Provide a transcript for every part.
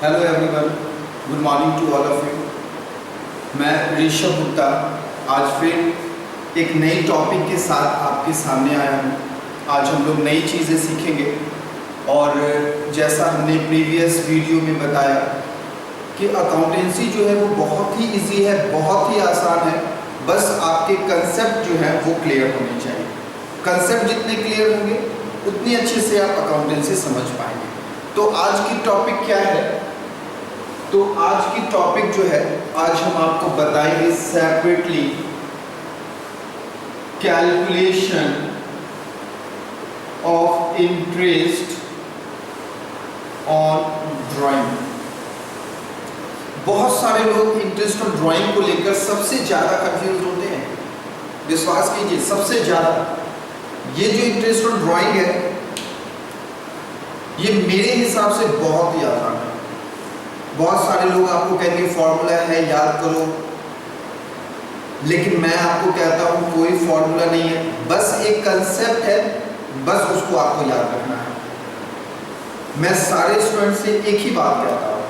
Hello everyone, good morning to all of you. मैं ऋषभ गुप्ता आज फिर एक नई टॉपिक के साथ आपके सामने आया हूँ। आज हम लोग नई चीज़ें सीखेंगे और जैसा हमने प्रीवियस वीडियो में बताया कि अकाउंटेंसी जो है वो बहुत ही इजी है, बहुत ही आसान है। बस आपके कंसेप्ट जो है वो क्लियर होने चाहिए। कंसेप्ट जितने क्लियर होंगे उतनी अच्छे से आप अकाउंटेंसी समझ पाएंगे। तो आज की टॉपिक क्या है? तो आज की टॉपिक जो है, आज हम आपको बताएंगे separately calculation of interest on drawing. बहुत सारे लोग इंटरेस्ट ऑन ड्राइंग को लेकर सबसे ज्यादा कंफ्यूज होते हैं। विश्वास कीजिए, सबसे ज्यादा ये जो इंटरेस्ट ऑन ड्राइंग है ये मेरे हिसाब से बहुत ही आसान है। बहुत सारे लोग आपको कहेंगे फॉर्मूला है, याद करो, लेकिन मैं आपको कहता हूं कोई फॉर्मूला नहीं है, बस एक कंसेप्ट है, बस उसको आपको याद रखना है। मैं सारे स्टूडेंट से एक ही बात कहता हूं,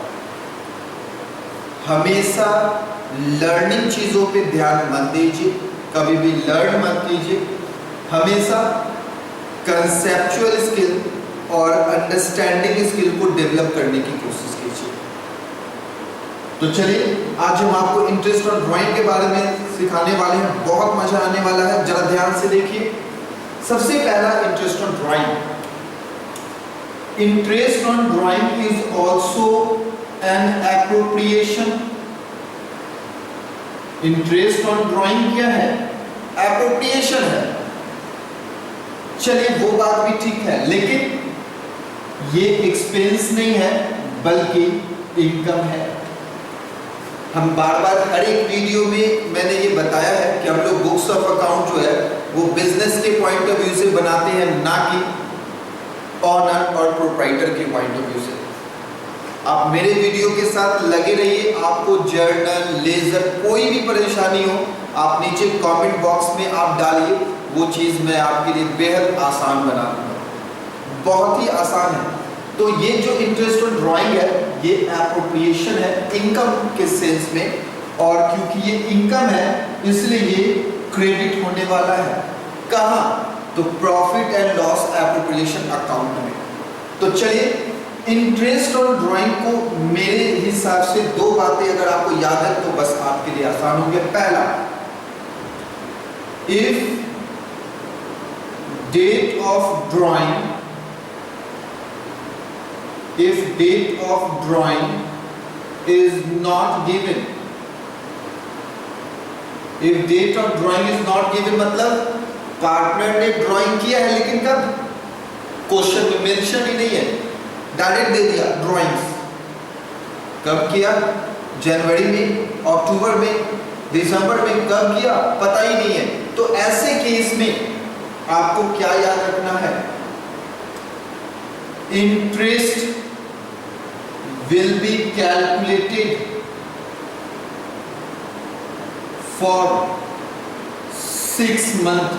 हमेशा लर्निंग चीजों पे ध्यान मत दीजिए, कभी भी लर्न मत कीजिए। हमेशा कंसेप्चुअल स्किल और अंडरस्टैंडिंग स्किल को डेवलप करने की कोशिश कीजिए। तो चलिए आज हम आपको इंटरेस्ट ऑन ड्राइंग के बारे में सिखाने वाले हैं। बहुत मजा आने वाला है, जरा ध्यान से देखिए। सबसे पहला interest on drawing. Interest on drawing is also an appropriation. Interest on drawing क्या है? एप्रोप्रिएशन है। चलिए वो बात भी ठीक है, लेकिन ये एक्सपेंस नहीं है बल्कि इनकम है। हम बार बार हर एक वीडियो में मैंने ये बताया है कि हम लोग बुक्स ऑफ अकाउंट जो है वो बिजनेस के पॉइंट ऑफ व्यू से बनाते हैं, ना कि ऑनर और प्रोप्राइटर के पॉइंट ऑफ व्यू से। आप मेरे वीडियो के साथ लगे रहिए। आपको जर्नल, लेजर, कोई भी परेशानी हो आप नीचे कमेंट बॉक्स में आप डालिए, वो चीज़ मैं आपके लिए बेहद आसान बना दूंगा। बहुत ही आसान है। तो ये जो इंटरेस्ट ऑन ड्राइंग है ये एप्रोप्रिएशन है इनकम के सेंस में, और क्योंकि ये इनकम है इसलिए ये क्रेडिट होने वाला है। कहाँ? तो profit and loss appropriation account में। तो चलिए इंटरेस्ट ऑन ड्राइंग को मेरे हिसाब से दो बातें अगर आपको याद है तो बस आपके लिए आसान हो गया। पहला, if date of drawing if date of drawing is not given, if date of drawing is not given मतलब पार्टनर ने ड्राइंग किया है लेकिन कब? क्वेश्चन में मेंशन ही नहीं है, डायरेक्ट दे दिया ड्राइंग्स। कब किया? जनवरी में, अक्टूबर में, दिसंबर में, कब किया पता ही नहीं है। तो ऐसे केस में आपको क्या याद रखना है? Interest will be calculated for 6 month।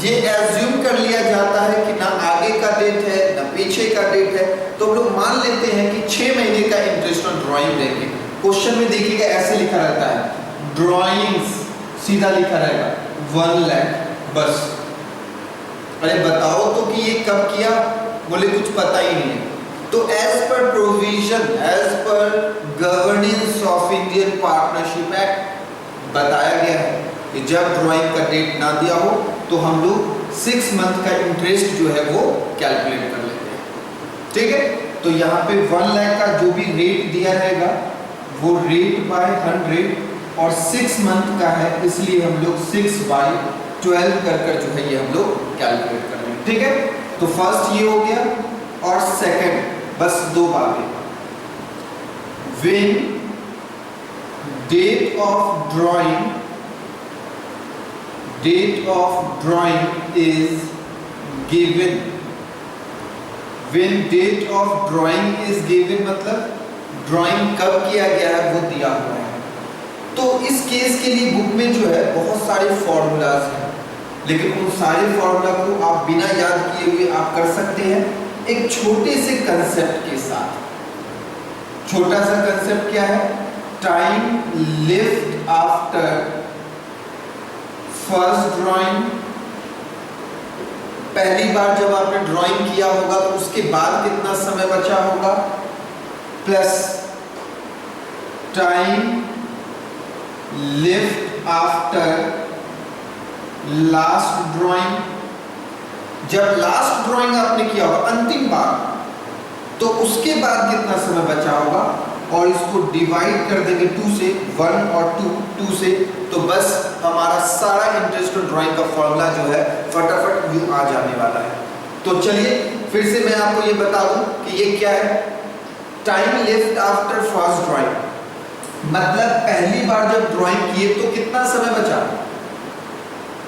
ये एज्यूम कर लिया जाता है कि ना आगे का डेट है ना पीछे का डेट है, तो हम लोग मान लेते हैं कि 6 महीने का इंटरेस्ट ऑन ड्राइंग लेंगे। क्वेश्चन में देखिएगा ऐसे लिखा रहता है ड्राइंग्स, सीधा लिखा रहेगा 1 लाख बस। अरे बताओ तो कि ये कब किया? बोले कुछ पता ही नहीं है। तो as per provision, as per governance of Indian partnership act बताया गया है कि जब ड्राइंग का डेट ना दिया हो तो हम लोग 6 मंथ का इंटरेस्ट जो है वो कैलकुलेट कर लेते हैं। ठीक है, तो यहाँ पे 1 लाख का जो भी रेट दिया रहेगा वो रेट बाय 100 और 6 मंथ का है, इसलिए हम लोग 6/12 कर जो है ये हम लोग कैलकुलेट कर लेंगे। ठीक है, तो फर्स्ट ये हो गया। और सेकंड, बस दो बातें। When date of drawing is given, when date of drawing is given मतलब ड्राइंग कब किया गया है वो दिया हुआ है। तो इस केस के लिए बुक में जो है बहुत सारे फॉर्मूलाज हैं, लेकिन उन सारे फॉर्मूला को आप बिना याद किए हुए आप कर सकते हैं एक छोटे से कंसेप्ट के साथ। छोटा सा कंसेप्ट क्या है, time left after first drawing. पहली बार जब आपने ड्राइंग किया होगा तो उसके बाद कितना समय बचा होगा, plus time left after last drawing. जब लास्ट ड्राइंग आपने किया होगा अंतिम बार, तो उसके बाद कितना समय बचा होगा, और इसको डिवाइड कर देंगे 2 से, 1 और 2 से, तो बस हमारा सारा इंटरेस्ट ड्राइंग का फॉर्मूला जो है फटाफट यूं आ जाने वाला है। तो चलिए फिर से मैं आपको ये बता दूं कि ये क्या है, time left after first drawing, मतलब पहली बार जब ड्राइंग किए तो कितना समय बचा,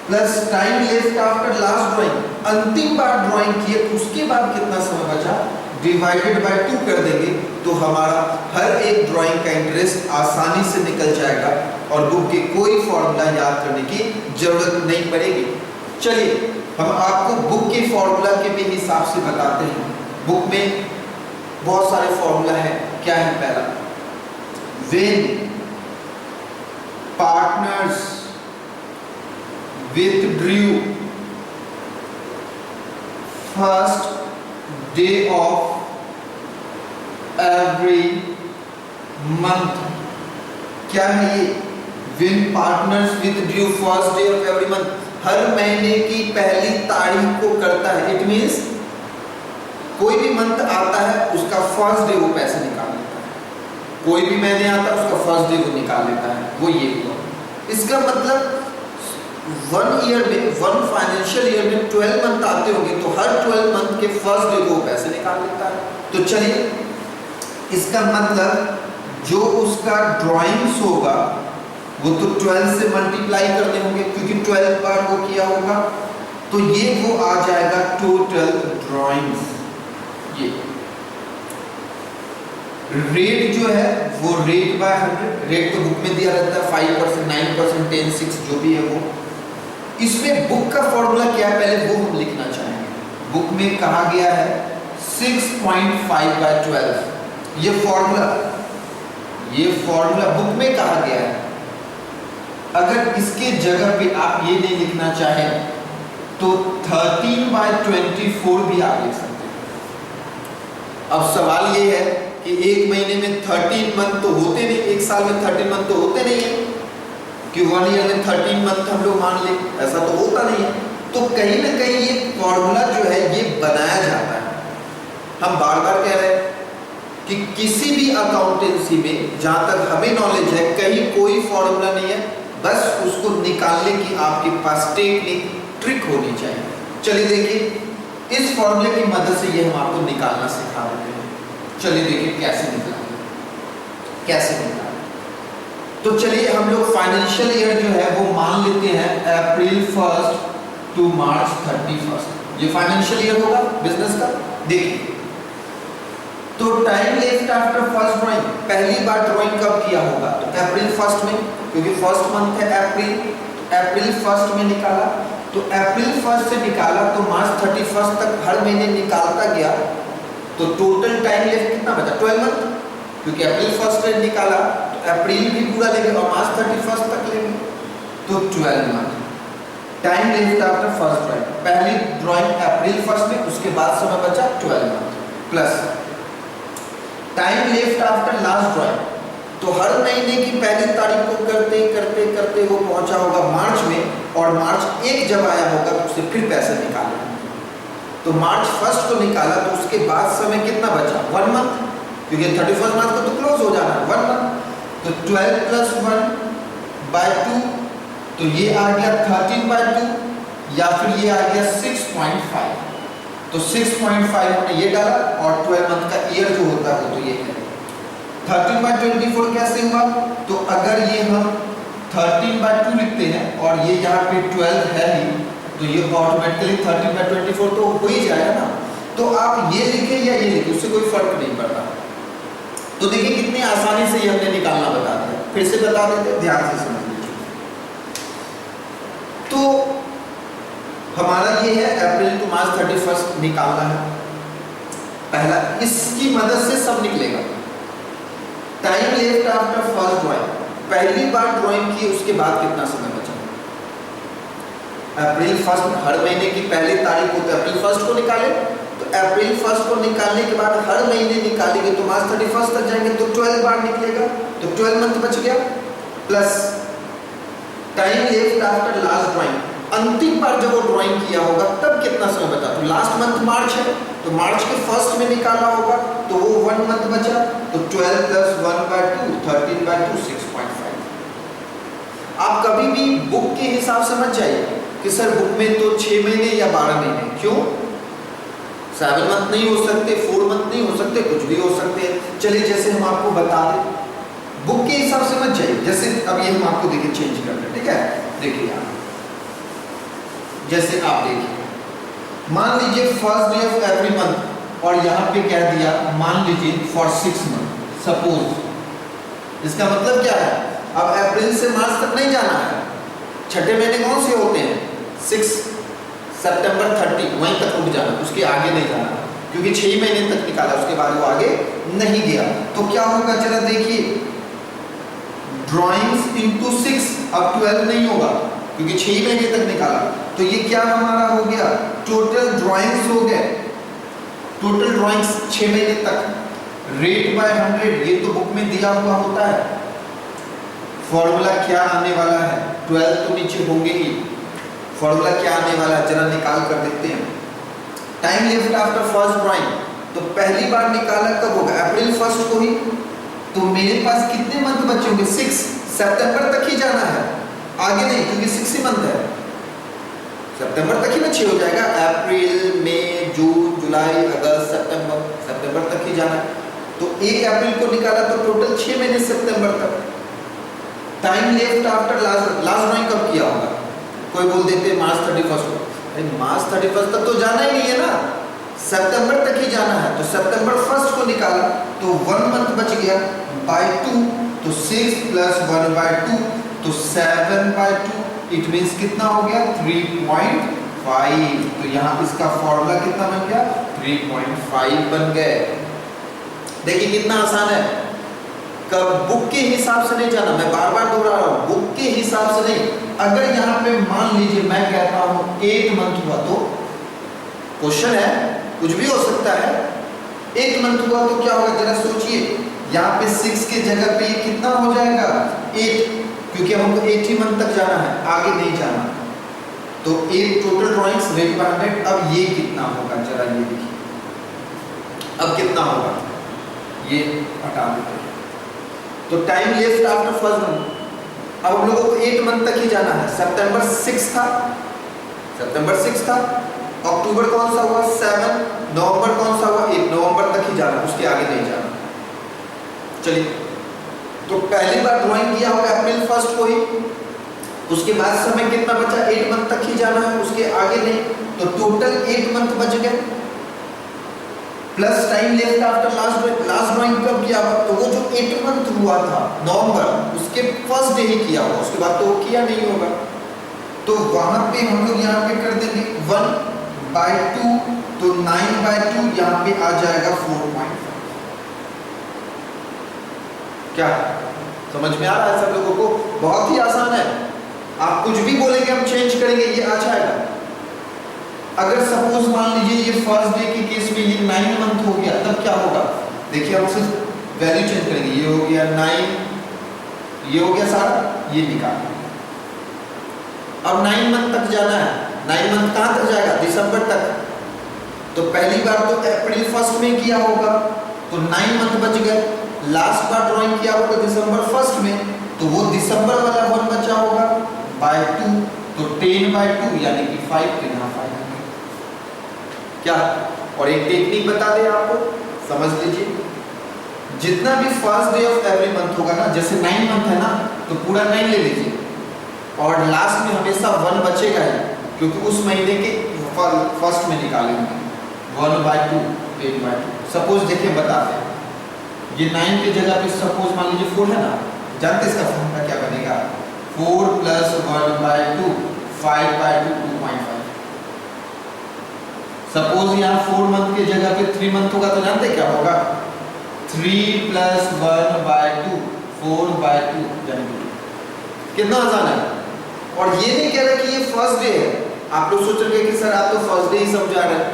plus time left after last drawing, अंतिम बार ड्राइंग किए तो उसके बाद कितना समय बचा, डिवाइडेड बाय 2 कर देंगे, तो हमारा हर एक ड्राइंग का इंटरेस्ट आसानी से निकल जाएगा और बुक के कोई फॉर्मूला याद करने की जरूरत नहीं पड़ेगी। चलिए हम आपको बुक के फॉर्मूला के भी हिसाब से बताते हैं। बुक में बहुत सारे फॉर्मूला है। क्या है पहला, when partners withdrew first day of every month। क्या है ये, when partners withdrew first day of every month, हर महीने की पहली तारीख को करता है। इट मीन्स कोई भी मंथ आता है उसका फर्स्ट डे वो पैसे निकाल लेता है, कोई भी महीने आता है उसका फर्स्ट डे वो निकाल लेता है, वो ये हुआ। इसका मतलब 1 ईयर में, 1 फाइनेंशियल ईयर में 12 मंथ आते होंगे, तो हर 12 मंथ के फर्स्ट डे को वो पैसे निकाल लेता है। तो चलिए इसका मतलब जो उसका ड्राइंग्स होगा वो तो 12 से मल्टीप्लाई करने होंगे, क्योंकि 12 बार वो किया होगा, तो ये वो आ जाएगा टोटल ड्राइंग्स। ये रेट जो है वो रेट बाय 100, रेट तो बुक में दिया रहता है 5%, 9%, 10, 6 जो भी है वो। इसमें बुक का फॉर्मूला क्या है पहले वो हम लिखना चाहेंगे। बुक में कहा गया है 6.5/12, ये फॉर्मूला बुक में कहा गया है। अगर इसके जगह पे आप ये नहीं लिखना चाहें तो 13/24 भी आप लिख सकते हैं। अब सवाल ये है कि एक महीने में 13 मंथ तो होते नहीं, एक साल में 13 मंथ तो होते नहीं है कि 1 ईयर में 13 मंथ हम लोग मान ले, ऐसा तो होता नहीं है। तो कहीं ना कहीं ये फॉर्मूला जो है ये बनाया जाता है। हम बार बार कह रहे हैं कि किसी भी अकाउंटेंसी में जहां तक हमें नॉलेज है कहीं कोई फॉर्मूला नहीं है, बस उसको निकालने की आपके पास टेक्निक, ट्रिक होनी चाहिए। चलिए देखिए इस फॉर्मूले की मदद से ये हम आपको निकालना सिखा रहे हैं। चलिए देखिए कैसे निकालें। तो चलिए हम लोग फाइनेंशियल ईयर जो है वो मान लेते हैं अप्रैल 1 टू मार्च 31। ये फाइनेंशियल ईयर होगा बिजनेस का। देखिए तो time left after first drawing, पहली बार ड्राइंग कब किया होगा, तो अप्रैल 1 में, क्योंकि फर्स्ट मंथ है अप्रैल, अप्रैल 1 में निकाला। तो अप्रैल 1 से निकाला तो मार्च 31 तक हर महीने निकालता गया, तो टोटल टाइम लेफ्ट कितना बचा, 12 मंथ, क्योंकि अप्रैल 1 से निकाला तो अप्रैल भी पूरा लेंगे और मार्च 31 तक लेंगे, तो 12 month. Time left after first drawing, पहली ड्राइंग अप्रैल 1 में, उसके बाद समय बचा 12 month, plus time left after last drawing, तो हर महीने की पहली तारीख को करते करते करते वो पहुंचा होगा मार्च में, और मार्च 1 जब आया होगा तो उससे फिर पैसे निकाले। तो मार्च 1 को निकाला तो उसके बाद समय कितना बचा, 1 मंथ, क्योंकि 31 मार्च को तो क्लोज हो जाना है, 1 मंथ। तो 12 + 1/2, तो ये आ गया 13/2, या फिर ये आ गया 6.5। तो 6.5 हमने ये डाला, और 12 मंथ का ईयर जो होता है वो तो ये है। 13/24 कैसे हुआ, तो अगर ये हम 13/2 लिखते हैं और ये यहाँ पे 12 है ही, तो ये ऑटोमेटिकली 13/24 तो हो ही जाएगा ना। तो आप ये लिखे या ये लिखे, उससे कोई फर्क नहीं पड़ता। तो देखिए कितनी आसानी से ये हमने निकालना बता दिया, फिर से बता देते, ध्यान से समझ लीजिए। तो हमारा ये है अप्रैल टू मार्च 31 निकालना है पहला, इसकी मदद से सब निकलेगा। Time left after first drawing, पहली बार ड्राइंग की उसके बाद कितना समय बचा? अप्रैल फर्स्ट, हर महीने की पहली तारीख को तो अप्रैल फर्स्ट को निकाले, तो अप्रैल फर्स्ट को निकालने के बाद हर महीने निकालेंगे तो मार्च 31 तक जाएंगे तो 12 बार निकलेगा, तो 12 मंथ बच गया। Plus time left after last drawing, अंतिम बार जब वो ड्राइंग किया होगा तब कितना समय बचा? तो लास्ट मंथ मार्च है, तो मार्च के फर्स्ट में निकाला होगा तो वो 1 मंथ बचा, तो 12 प्लस 1/2 13/2 6.5। आप कभी भी बुक के हिसाब से मत जाइए कि सर बुक में तो 6 महीने या 12 महीने, क्यों? 7 मंथ नहीं हो सकते, 4 मंथ नहीं हो सकते, कुछ भी हो सकते हैं। चलिए जैसे हम आपको बता दें, बुक के हिसाब से मत जाइए। जैसे अब ये हम आपको देखिए चेंज कर रहे हैं, ठीक है? देखिए आप, जैसे आप देखिए, मान लीजिए first day of every month और यहाँ पे कह दिया मान लीजिए फॉर 6 मंथ, सपोज। इसका मतलब क्या है? अब अप्रैल से मार्च तक नहीं जाना है। छठे महीने कौन से होते हैं? 6 सितंबर 30, वहीं तक रुक जाना, उसके आगे नहीं जाना, क्योंकि 6 महीने तक निकाला, उसके बाद वो आगे नहीं गया। तो क्या होगा जरा देखिए, ड्राइंग्स इंटू 6, अब 12 नहीं होगा क्योंकि 6 महीने तक निकाला, तो ये क्या हमारा हो गया? टोटल ड्राइंग्स हो गए, टोटल ड्राइंग्स 6 महीने तक। रेट बाय 100, ये तो बुक में दिया हुआ होता है। फॉर्मूला क्या आने वाला है? 12 तो नीचे होंगे ही, फॉर्मूला क्या आने वाला है जरा निकाल कर देखते हैं। Time left after first drawing, तो पहली बार निकाला कब होगा? अप्रैल फर्स्ट को ही, तो मेरे पास कितने मंथ बचे होंगे? 6, सितंबर तक ही जाना है, आगे नहीं, क्योंकि 6 ही मंथ है, सितंबर तक ही में 6 हो जाएगा। अप्रैल, मई, जून, जुलाई, अगस्त, सितंबर तक ही जाना है। तो 1 अप्रैल को निकाला तो टोटल 6 महीने सितंबर तक। Time left after last drawing कब किया होगा? कोई बोल देते मार्च 31 को, अरे मार्च 31 तक तो जाना ही नहीं है ना, सितंबर तक ही जाना है। तो सितंबर 1 को निकाला तो 1 मंथ बच गया बाय 2, तो 6 प्लस 1/2 तो 7/2, इट मींस कितना हो गया? 3.5। तो यहाँ इसका फॉर्मूला कितना बन गया? 3.5 बन गए। देखिए कितना आसान है। कब बुक के हिसाब से नहीं जाना, मैं बार बार दोहरा रहा हूँ, बुक के हिसाब से नहीं। अगर यहाँ पे मान लीजिए मैं कहता हूँ 8 मंथ हुआ, तो क्वेश्चन है, कुछ भी हो सकता है। 8 मंथ हुआ तो क्या होगा जरा सोचिए, यहाँ पे 6 के जगह पे कितना हो जाएगा? 8, क्योंकि हमको 80 मंथ तक जाना है, आगे नहीं जाना। तो 8 टोटल ड्राइंग्स रेट बाय 100। अब ये कितना होगा जरा ये देखिए, अब कितना होगा? ये हटा देते हैं। तो time left after first month, अब हम लोगों को 8 मंथ तक ही जाना है। सितंबर 6 था, अक्टूबर कौन सा हुआ? 7, नवंबर कौन सा हुआ? 8, नवंबर तक ही जाना, उसके आगे नहीं जाना। चलिए, तो पहली बार ड्राइंग किया होगा अप्रैल 1 को ही, उसके बाद समय कितना बचा? 8 मंथ तक ही जाना है, उसके आगे नहीं। तो टोटल 8 मंथ बच गए। Plus time left after last drawing कब किया हुआ? तो वो जो 8 मंथ हुआ था नवंबर, उसके फर्स्ट डे ही किया हुआ, उसके बाद तो वो किया नहीं होगा। तो वहां पे हम लोग यहाँ पे कर देंगे 1/2, तो 9/2 यहाँ पे आ जाएगा 4.5। क्या समझ में आ रहा है सब लोगों को? बहुत ही आसान है। आप कुछ भी बोलेंगे हम चेंज करेंगे, ये आ जाएगा। अगर सपोज मान लीजिए ये फर्स्ट डे के केस में ये 9 मंथ हो गया, तब क्या होगा? देखिए हम सिर्फ वैल्यू चेंज करेंगे। ये हो गया 9, ये हो गया सारा, ये निकाल। अब 9 मंथ तक जाना है। 9 मंथ कहाँ तक जाएगा? दिसंबर तक। तो पहली बार तो अप्रैल 1 में किया होगा, तो 9 मंथ बच गए। लास्ट बार ड्राइंग किया होगा दिसंबर 1 में, तो वो दिसंबर वाला 1 बचा होगा बाय 2, तो 10/2 यानी कि 5 के यहाँ 5 क्या। और एक टेक्निक बता दें आपको, समझ लीजिए। जितना भी first day of every month होगा ना, जैसे 9 मंथ है ना, तो पूरा 9 ले लीजिए और लास्ट में हमेशा 1 बचेगा ही, क्योंकि उस महीने के फर्स्ट में निकालेंगे। 1/2 10/2। सपोज देखिए बताते हैं, ये 9 की जगह पे सपोज मान लीजिए 4 है ना, जानते इसका फॉर्मूला क्या बनेगा? 4 + 1/2 5/2 2.5। सपोज यहाँ 4 मंथ की जगह पे 3 मंथ होगा, तो जानते क्या होगा? 3 + 1/2 4/2 यानी कितना आसान है। और ये नहीं कह रहा कि ये फर्स्ट डे है। आप लोग सोच रहे कि सर आप तो फर्स्ट डे ही समझा रहे हैं,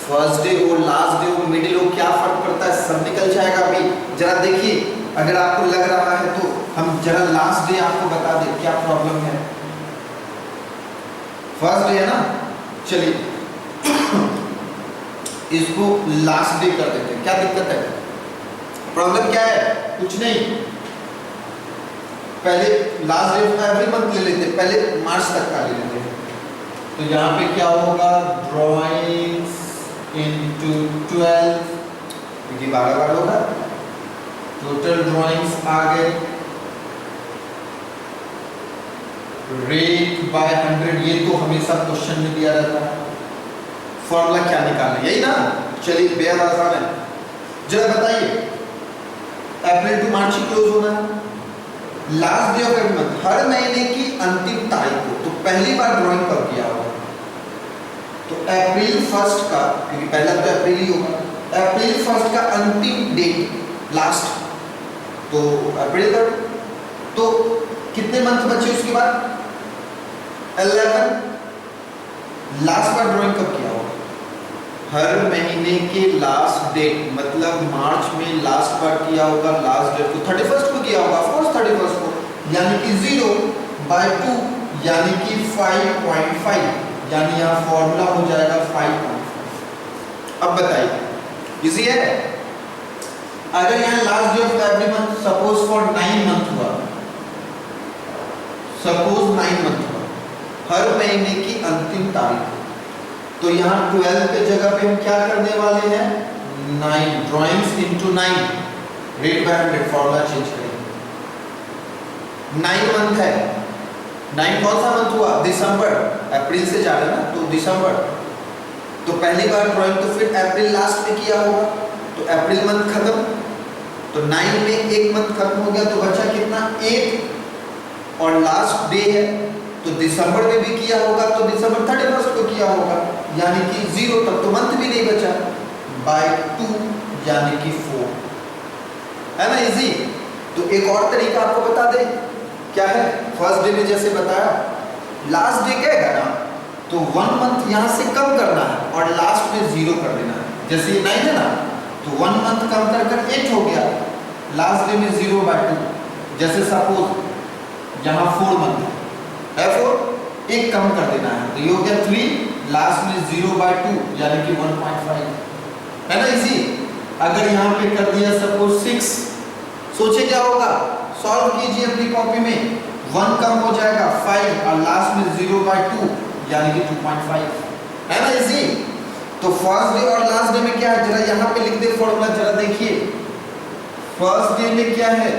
फर्स्ट डे हो, लास्ट डे हो, मिडिल हो, क्या फर्क पड़ता है, सब निकल जाएगा। अभी जरा देखिए, अगर आपको लग रहा है तो हम जरा लास्ट डे आपको बता दें क्या प्रॉब्लम है। फर्स्ट डे है ना, चलिए इसको लास्ट डे कर देते हैं। क्या दिक्कत है, प्रॉब्लम क्या है, कुछ नहीं। पहले last day of every month ले लेते हैं, पहले मार्च तक का ले लेते हैं। तो यहाँ पे क्या होगा, ड्राइंग्स इनटू 12, क्योंकि 12 होगा, टोटल ड्राइंग्स आ गए। रेट बाय 100, ये तो हमेशा क्वेश्चन में दिया रहता है। फॉर्मूला क्या निकालना, यही ना। चलिए बेहद आसान है, जरा बताइए। अप्रैल टू मार्च क्लोज होना है, last day of every month, हर महीने की अंतिम तारीख को। तो पहली बार ड्राइंग कब किया होगा, तो अप्रैल 1 का, क्योंकि पहला तो अप्रैल ही होगा, अप्रैल 1 का अंतिम डेट लास्ट, तो अप्रैल 3। तो कितने मंथ बचे उसके बाद, 11। लास्ट बार ड्राइंग कब किया होगा, हर महीने के लास्ट डेट, मतलब मार्च में लास्ट बार किया होगा, लास्ट डेट को 31 को किया होगा, ऑफ कोर्स 31 को, यानी कि 0/2 यानी कि 5.5, यानी यहाँ फॉर्मूला हो जाएगा 5.5। अब बताइए, इजी है। अगर यहाँ last day of every month suppose for 9 month हुआ, सपोज 9 मंथ हुआ, हर महीने की अंतिम तारीख, तो यहाँ 12 के जगह पे हम क्या करने वाले हैं, 9 drawings into 9, rate by 100, formula change करेंगे। 9 मंथ है, 9 कौन सा मंथ हुआ, दिसंबर, अप्रैल से जा रहे ना, तो दिसंबर। तो पहली बार ड्राइंग तो फिर अप्रैल लास्ट में किया होगा, तो अप्रैल मंथ खत्म, तो 9 में एक मंथ खत्म हो गया, तो बचा कितना, 1, और लास्ट डे है, तो दिसंबर में भी किया होगा, तो दिसंबर 31 को किया होगा, यानी कि 0, तब तो मंथ भी नहीं बचा, /2 यानी कि 4, है ना, इजी। तो एक और तरीका आपको बता दे, क्या है, फर्स्ट डे में जैसे बताया, लास्ट डे क्या है ना, तो 1 मंथ यहाँ से कम करना है और लास्ट में 0 कर देना है। जैसे ये 9 है ना, तो 1 मंथ कम कर 8 हो गया, लास्ट डे में 0/2। जैसे सपोज यहाँ 4 मंथ है, 4 एक कम कर देना है, तो ये हो गया 3, लास्ट में 0/2 यानी कि 1.5, है ना, इजी। अगर यहाँ पे कर दिया सपोज 6, सोचे क्या होगा, सॉल्व कीजिए अपनी कॉपी में, 1 कम हो जाएगा 5, और लास्ट में 0/2 यानी कि 2.5, है ना, इजी। तो फर्स्ट डे और लास्ट डे में क्या है, जरा यहाँ पे लिख दे फॉर्मूला, जरा देखिए। फर्स्ट डे में क्या है,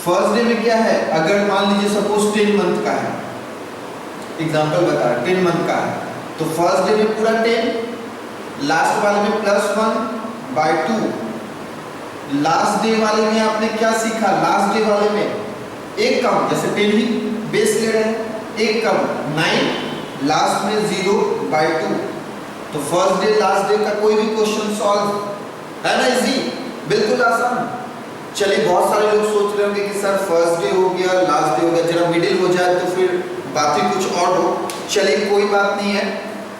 फर्स्ट डे में क्या है, अगर मान लीजिए सपोज 10 मंथ का है, एग्जांपल बता रहा, 10 मंथ का है, तो फर्स्ट डे में पूरा 10, लास्ट वाले में +1/2। लास्ट डे वाले में आपने क्या सीखा, लास्ट डे वाले में एक कम, जैसे 10 ही बेस ले रहे हैं, एक कम 9, लास्ट में 0/2। तो फर्स्ट डे लास्ट डे का कोई भी क्वेश्चन सॉल्व, है ना, इजी, बिल्कुल आसान। चलिए, बहुत सारे लोग सोच रहे होंगे कि सर फर्स्ट डे हो गया, लास्ट डे हो गया, जरा मिडिल हो जाए तो फिर बातें कुछ और हो। चलिए कोई बात नहीं है,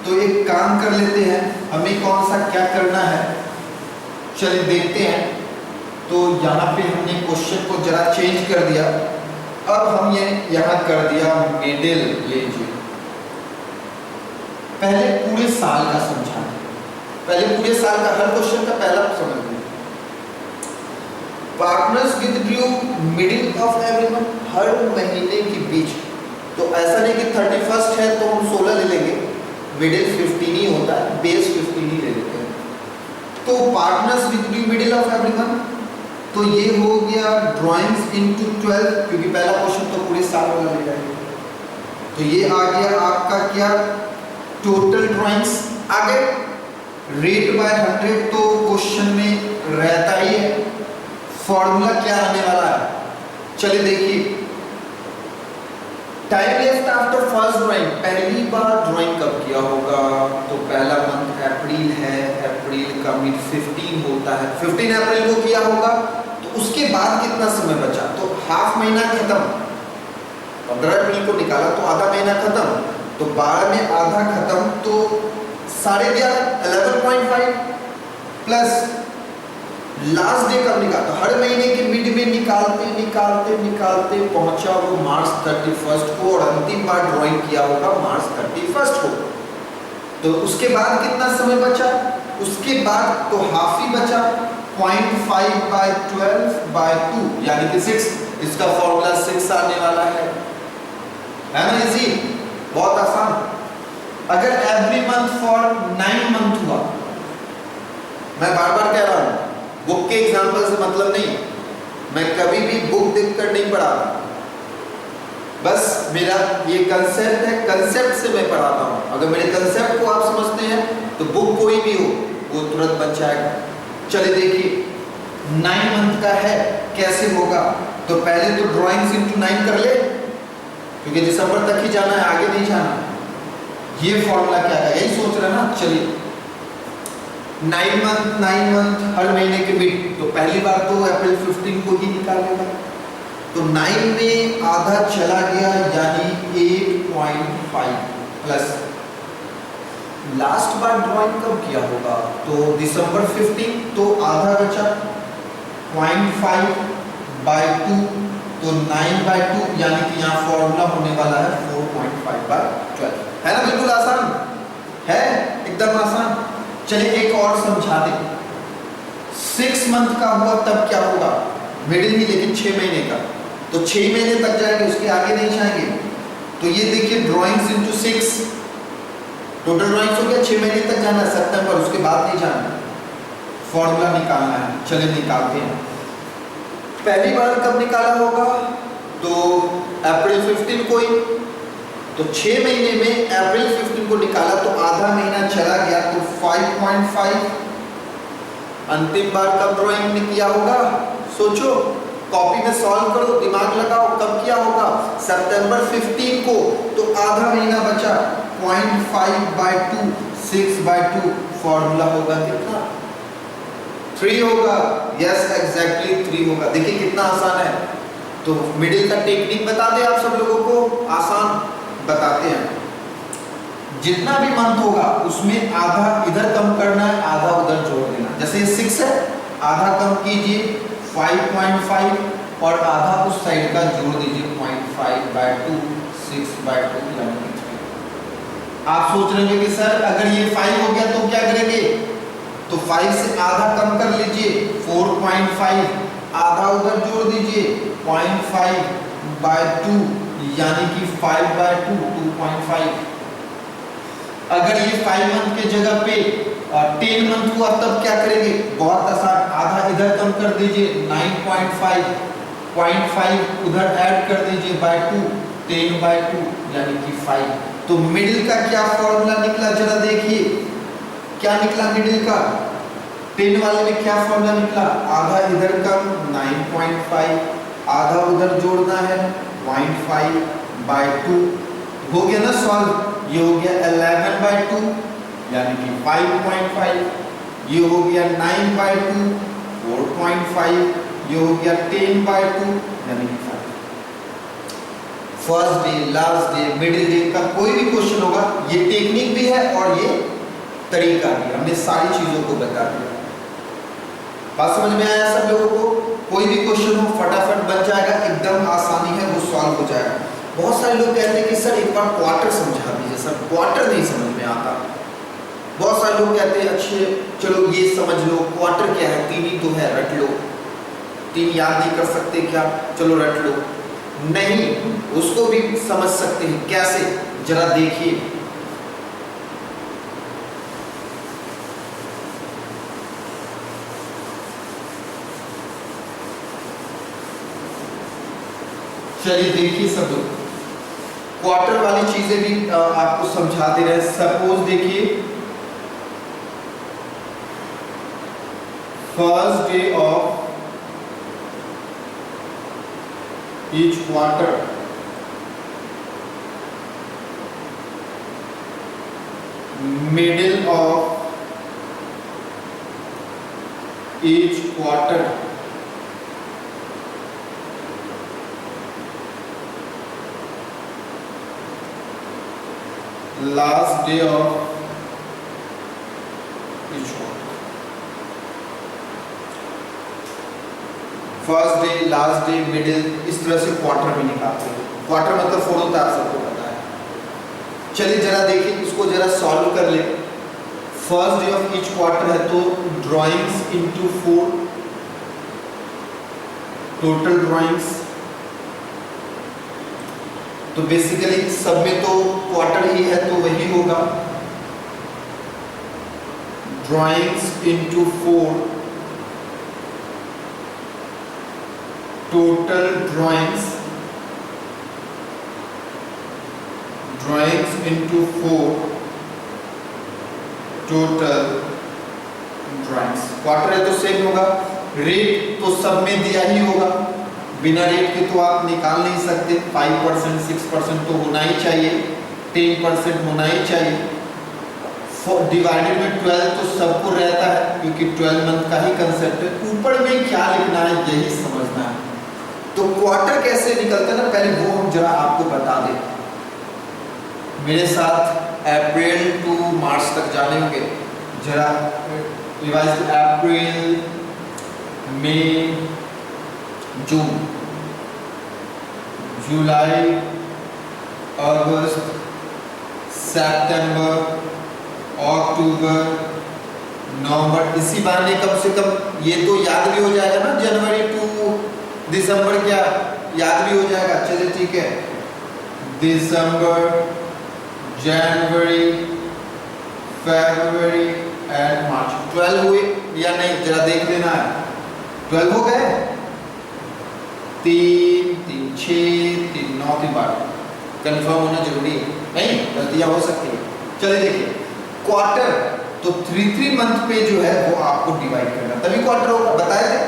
तो एक काम कर लेते हैं, हमें कौन सा क्या करना है, चलिए देखते हैं। तो यहाँ पे हमने क्वेश्चन को जरा चेंज कर दिया, अब हम ये यहाँ कर दिया मिडिल लीजिए। पहले पूरे साल का समझा, पहले पूरे साल का हर क्वेश्चन का पहला समझ लें। Partners withdraw middle of every month, हर महीने के बीच। तो ऐसा नहीं कि 31 है तो हम 16 ले लेंगे, मिडिल 15 ही होता है, बेस 15 ही ले लेते हैं। तो partners withdraw middle of every month, तो ये हो गया ड्राइंग्स इनटू 12, क्योंकि पहला क्वेश्चन तो पूरे साल वाला ले जाएंगे। तो ये आ गया आपका क्या, टोटल ड्राइंग्स आ गए। रेट बाय 100 तो क्वेश्चन में रहता ही है। फॉर्मूला क्या आने वाला है, चलिए देखिए। Time left after first drawing, पहली बार ड्राइंग कब किया होगा, तो पहला मंथ अप्रैल है, अप्रैल का मिड 15 होता है, 15 अप्रैल को किया होगा, तो उसके बाद कितना समय बचा, तो हाफ महीना खत्म, 15 अप्रैल को निकाला तो आधा महीना खत्म, तो 12 में आधा खत्म, तो 11.5 प्लस लास्ट डे कब निकाला, तो हर महीने के मिड में निकालते निकालते निकालते पहुंचा वो मार्च 31 को, और अंतिम बार ड्राइंग किया होगा मार्च 31 को। तो उसके बाद कितना समय बचा, उसके बाद तो हाफ ही बचा, 0.5/12/2 यानी कि 6, इसका फॉर्मूला 6 आने वाला है ना, इजी, बहुत आसान। अगर एवरी मंथ फॉर 9 मंथ हुआ, मैं बार बार कह रहा हूं, बुक के एग्जाम्पल से मतलब नहीं, मैं कभी भी बुक देखकर नहीं पढ़ाता, बस मेरा ये कंसेप्ट है, कंसेप्ट से मैं पढ़ाता हूँ। अगर मेरे कंसेप्ट को आप समझते हैं तो बुक कोई भी हो वो तुरंत बन जाएगा। चलिए देखिए, 9 मंथ का है, कैसे होगा, तो पहले तो ड्राइंग्स इंटू 9 कर ले, क्योंकि दिसंबर तक ही जाना है, आगे नहीं जाना। ये फॉर्मूला क्या है, यही सोच रहे ना। चलिए 9 मंथ हर महीने के मिड, तो पहली बार तो अप्रैल 15 को ही निकालेगा, तो 9 में आधा चला गया यानी 8.5 प्लस लास्ट बार ड्राइंग कब किया होगा, तो दिसंबर 15, तो आधा बचा 0.5/2, तो 9/2 यानी कि यहाँ फॉर्मूला होने वाला है 4.5/12, है ना, बिल्कुल आसान है, एकदम आसान। चलिए एक और समझा दें, 6 मंथ का हुआ तब क्या होगा, मिडिल ही, लेकिन 6 महीने का, तो 6 महीने तक जाएंगे, उसके आगे नहीं जाएंगे। तो ये देखिए ड्राइंग्स इंटू 6, टोटल ड्राइंग्स हो गया, 6 महीने तक जाना है, सितंबर, उसके बाद नहीं जाना, फॉर्मूला निकालना है। चलिए निकालते हैं। पहली बार कब निकाला होगा, तो अप्रैल 15 को ही, तो 6 महीने में अप्रैल 15 को निकाला तो आधा महीना चला गया, तो 5.5। अंतिम बार कब ड्राइंग में किया होगा, सोचो, कॉपी में सॉल्व करो, दिमाग लगाओ, कब किया होगा, सितंबर 15 को, तो आधा महीना बचा, 0.5/2, 6/2, फॉर्मूला होगा कितना, 3 होगा, यस एग्जैक्टली 3 होगा। देखिए कितना आसान है। तो मिडिल का टेक्निक बता दें आप सब लोगों को, आसान बताते हैं। जितना भी मंथ होगा उसमें आधा इधर कम करना है, आधा उधर जोड़ देना। जैसे 6 है, आधा कम कीजिए 5.5, और आधा उस साइड का जोड़ दीजिए 0.5/2, 6/2 यानी कि 3। आप सोच रहे हैं कि सर अगर ये 5 हो गया तो क्या करेंगे, तो 5 से आधा कम कर लीजिए 4.5, आधा उधर जोड़ दीजिए 0.5/2 यानी कि 5/2, 2.5। अगर ये 5 मंथ के जगह पे 10 मंथ हुआ तब क्या करेंगे, बहुत आसान, आधा इधर कम कर दीजिए 9.5, 0.5 उधर ऐड कर दीजिए /2, 10/2 यानी कि 5। तो मिडिल का क्या फॉर्मूला निकला, जरा देखिए क्या निकला मिडिल का, 10 वाले में क्या फॉर्मूला निकला, आधा इधर कम 9.5, आधा उधर जोड़ना है 0.5/2, हो गया ना सॉल्व। ये हो गया 11/2 यानी कि 5.5, ये हो गया 9/2, 4.5, ये हो गया 10/2 यानी कि 5। First day, last day, middle day का कोई भी क्वेश्चन होगा, ये टेक्निक भी है और ये तरीका भी, हमने सारी चीजों को बता दिया। बात समझ में आया सब लोगों को, कोई भी क्वेश्चन हो फटाफट बन जाएगा, एकदम आसानी है, वो सॉल्व हो जाएगा। बहुत सारे लोग कहते हैं कि सर एक बार क्वार्टर समझा दीजिए, सर क्वार्टर नहीं समझ में आता। बहुत सारे लोग कहते हैं अच्छे चलो ये समझ लो, क्वार्टर क्या है, 3 ही तो है, रट लो, 3 याद नहीं कर सकते क्या, चलो रट लो, नहीं, उसको भी समझ सकते हैं, कैसे, जरा देखिए। चलिए देखिए सब लोग, क्वार्टर वाली चीजें भी आपको समझाते रहे। सपोज देखिए, first day of each quarter, middle of each quarter last day of each quarter. First day, last day, middle, इस तरह से क्वार्टर भी निकालते हैं। क्वार्टर मतलब 4 होता है, आप सबको पता है। चलिए जरा देखिए, इसको जरा सॉल्व कर ले। First day of each quarter है तो ड्राइंग्स इनटू 4, टोटल ड्राइंग्स। तो बेसिकली सब में तो क्वार्टर ही है तो वही होगा, drawings into 4, total drawings, drawings into 4, total drawings. Quarter है तो सेम होगा, रेट तो सब में दिया ही होगा, बिना रेट के तो आप निकाल नहीं सकते। 5%, 6% तो होना ही चाहिए, 10% होना ही चाहिए। डिवाइडेड में 12 तो सबको रहता है क्योंकि 12 मंथ का ही कंसेप्ट है। ऊपर में क्या लिखना है यही समझना है। तो क्वार्टर कैसे निकलता है ना, पहले वो हम जरा आपको बता दें। मेरे साथ अप्रैल टू मार्च तक जाने होंगे, जरा रिवाइज। अप्रैल, मई, जून, जुलाई, अगस्त, सितंबर, अक्टूबर, नवंबर। इसी बहाने कम से कम ये तो याद भी हो जाएगा ना, जनवरी टू दिसंबर क्या याद भी हो जाएगा। चलिए ठीक है, दिसंबर, जनवरी, फरवरी एंड मार्च। 12 हुए या नहीं जरा देख लेना है। 12 हो गए, 3, 3, 6, 3, 9, 3, 12। कंफर्म होना जरूरी है, नहीं गलतियां हो सकती है। चलिए देखिए, क्वार्टर तो 3 मंथ पे जो है वो आपको डिवाइड करना, तभी क्वार्टर होगा। बताए थे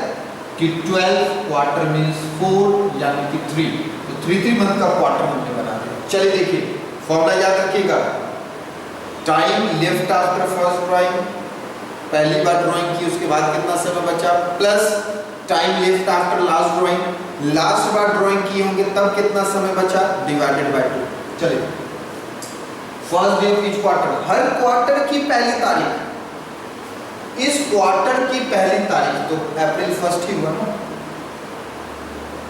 कि 12 क्वार्टर मीन्स 4 यानी कि 3, तो 3 मंथ का क्वार्टर हमने बना दिया। चलिए देखिए, फॉर्मूला याद रखिएगा। Time left after first drawing, पहली बार ड्राइंग की उसके बाद कितना समय बचा, plus time left after last drawing, last बार ड्राइंग की होंगे तब कितना समय बचा, डिवाइडेड बाय 2। चलिए, first day of each quarter, her quarter की पहली तारीख, इस क्वार्टर की पहली तारीख तो अप्रैल 1 ही हुआ ना,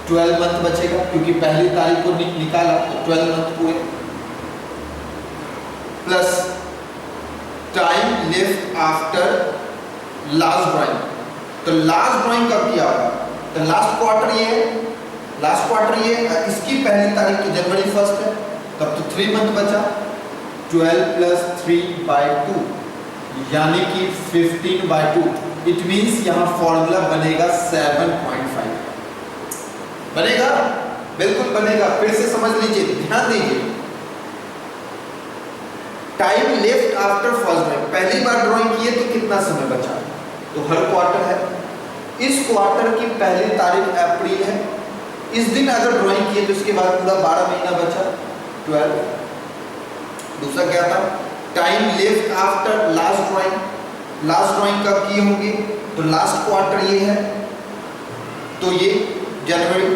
12 मंथ बचेगा क्योंकि पहली तारीख को निकाला तो 12 मंथ पूरे, plus time left after last drawing. तो लास्ट ड्राइंग कब किया होगा, तो लास्ट क्वार्टर ये है, लास्ट क्वार्टर ये है, इसकी पहली तारीख तो जनवरी 1 है, तब तो 3 मंथ बचा। 12 प्लस 3/2 यानी कि 15/2। इट मींस यहां फॉर्मूला बनेगा 7.5 बनेगा, बिल्कुल बनेगा। फिर से समझ लीजिए, ध्यान दीजिए। Time left after first drawing, पहली बार ड्राइंग किए तो कितना समय बचा, तो हर क्वार्टर है। इस क्वार्टर की पहली तारीख अप्रैल है, इस दिन अगर ड्राइंग किए तो इसके बाद पूरा 12 महीना बचा, 12। दूसरा क्या था, time left after last drawing, last drawing कब किए होंगे, तो लास्ट क्वार्टर ये है, तो ये जनवरी,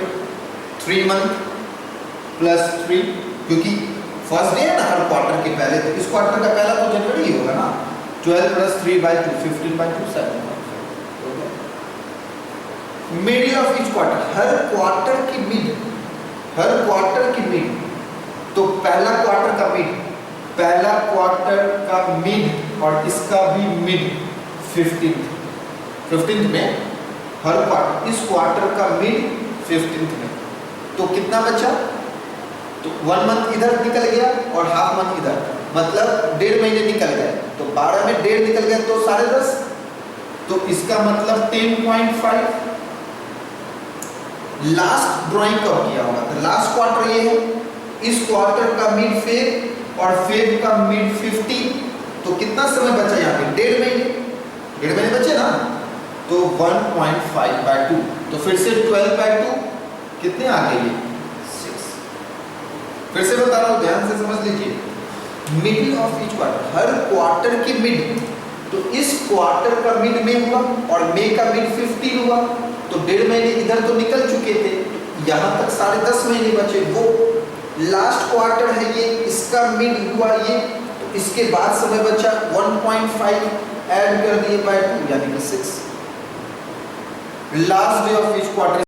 3 मंथ प्लस 3, क्योंकि फर्स्ट डे है ना हर क्वार्टर के पहले, तो इस क्वार्टर का पहला तो जनवरी ही होगा ना। 12 plus 3/2, 15/2, 7। Middle of each quarter, her quarter की मिड, हर क्वार्टर की मिड, तो पहला क्वार्टर का मिड, पहला क्वार्टर का मिड और इसका भी मिड 15th में, हर क्वार्टर, इस क्वार्टर का मिड 15th में, तो कितना बचा, तो 1 मंथ इधर निकल गया और हाफ मंथ इधर, मतलब 1.5 महीने निकल गए, तो 12 में 1.5 निकल गए तो 10.5, तो इसका मतलब 10.5। लास्ट ड्राइंग कब किया होगा, तो लास्ट क्वार्टर ये है, इस क्वार्टर का मिड फेब और फेब का मिड 15, तो कितना समय बचा यहाँ पे, 1.5 महीने, 1.5 महीने बचे ना, तो 1.5/2, तो फिर से 12/2 कितने आ गए, 6। फिर से बता रहा हूँ, ध्यान से समझ लीजिए। Middle of each quarter, her quarter की मिड, तो इस क्वार्टर का मिड में हुआ और मई का मिड 15 हुआ, तो 1.5 महीने इधर तो निकल चुके थे, यहाँ तक 10.5 महीने बचे। वो लास्ट क्वार्टर है ये, इसका मिड हुआ ये, तो इसके बाद समय बचा 1.5 ऐड कर दिए बाय 2 यानी कि 6। Last day of each quarter,